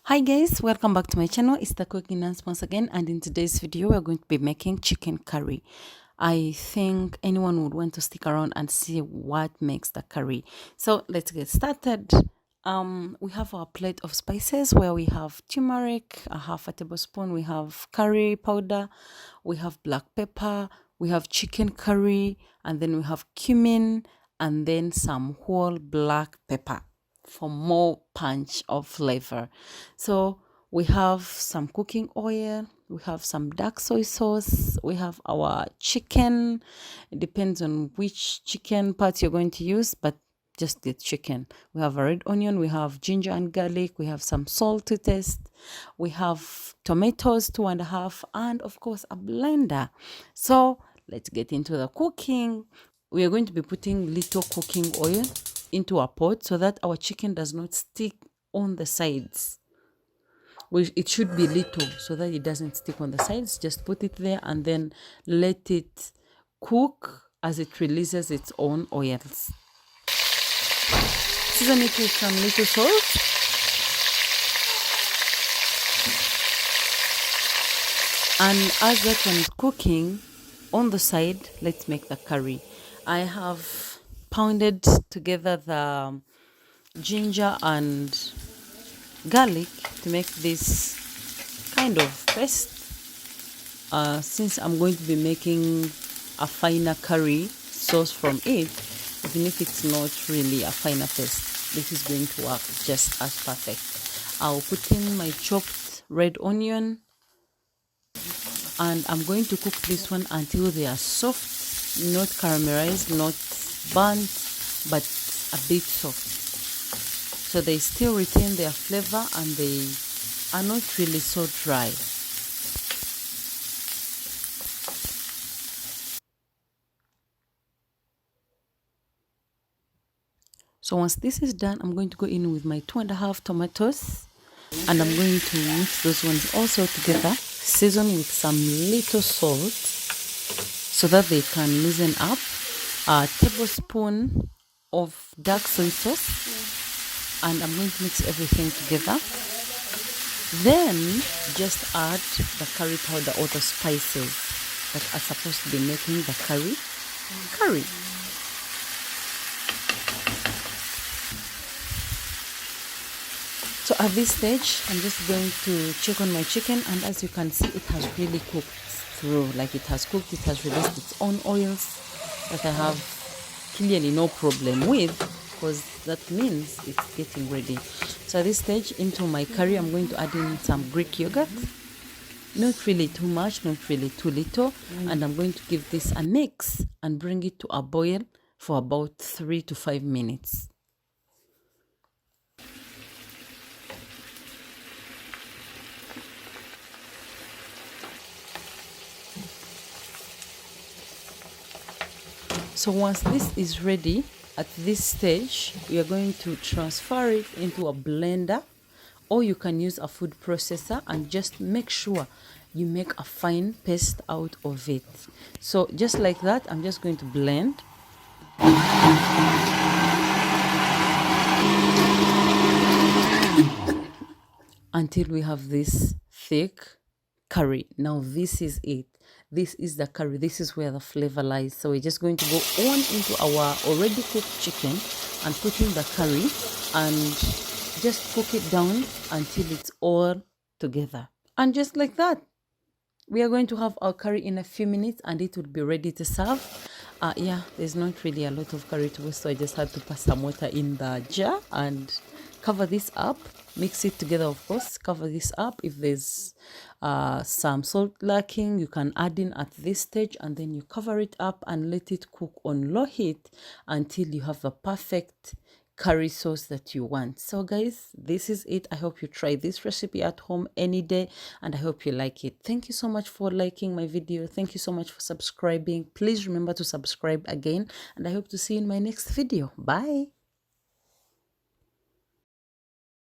Hi guys, welcome back to my channel. It's the cooking dance once again, and in today's video we're going to be making chicken curry. I think anyone would want to stick around and see what makes the curry. So let's get started. We have our plate of spices where we have turmeric, a half a tablespoon, we have curry powder, we have black pepper, we have chicken curry, and then we have cumin, and then some whole black pepper for more punch of flavor. So we have some cooking oil, we have some dark soy sauce, we have our chicken. It depends on which chicken parts you're going to use, but just the chicken. We have a red onion, we have ginger and garlic, we have some salt to taste, we have tomatoes, 2.5, and of course a blender. So let's get into the cooking. We are going to be putting little cooking oil into a pot so that our chicken does not stick on the sides. It should be little so that it doesn't stick on the sides. Just put it there and then let it cook as it releases its own oils. Season it with some little salt. And as that one is cooking, on the side, let's make the curry. I have pounded together the ginger and garlic to make this kind of paste. Since I'm going to be making a finer curry sauce from it, even if it's not really a finer paste, this is going to work just as perfect. I'll put in my chopped red onion, and I'm going to cook this one until they are soft, not caramelized, not burnt, but a bit soft. So they still retain their flavor and they are not really so dry. So once this is done, I'm going to go in with my 2.5 tomatoes, and I'm going to mix those ones also together, season with some little salt so that they can loosen up, a tablespoon of dark soy sauce, and I'm going to mix everything together. Then just add the curry powder or the spices that are supposed to be making the curry. So at this stage, I'm just going to check on my chicken, and as you can see, it has really cooked through. Like it has cooked, it has released its own oils that I have clearly no problem with, because that means it's getting ready. So at this stage, into my curry, I'm going to add in some Greek yogurt. Not really too much, not really too little. And I'm going to give this a mix and bring it to a boil for about 3 to 5 minutes. So once this is ready, at this stage, we are going to transfer it into a blender, or you can use a food processor and just make sure you make a fine paste out of it. So just like that, I'm just going to blend. Until we have this thick curry. Now this is it. This is the curry. This is where the flavor lies. So we're just going to go on into our already cooked chicken and put in the curry and just cook it down until it's all together. And just like that, we are going to have our curry in a few minutes and it will be ready to serve. Yeah, there's not really a lot of curry to waste, so I just had to pass some water in the jar and cover this up. Mix it together, of course. Cover this up. If there's some salt lacking, you can add in at this stage, and then you cover it up and let it cook on low heat until you have the perfect curry sauce that you want. So guys, this is it. I hope you try this recipe at home any day, and I hope you like it. Thank you so much for liking my video. Thank you so much for subscribing. Please remember to subscribe again, and I hope to see you in my next video. Bye.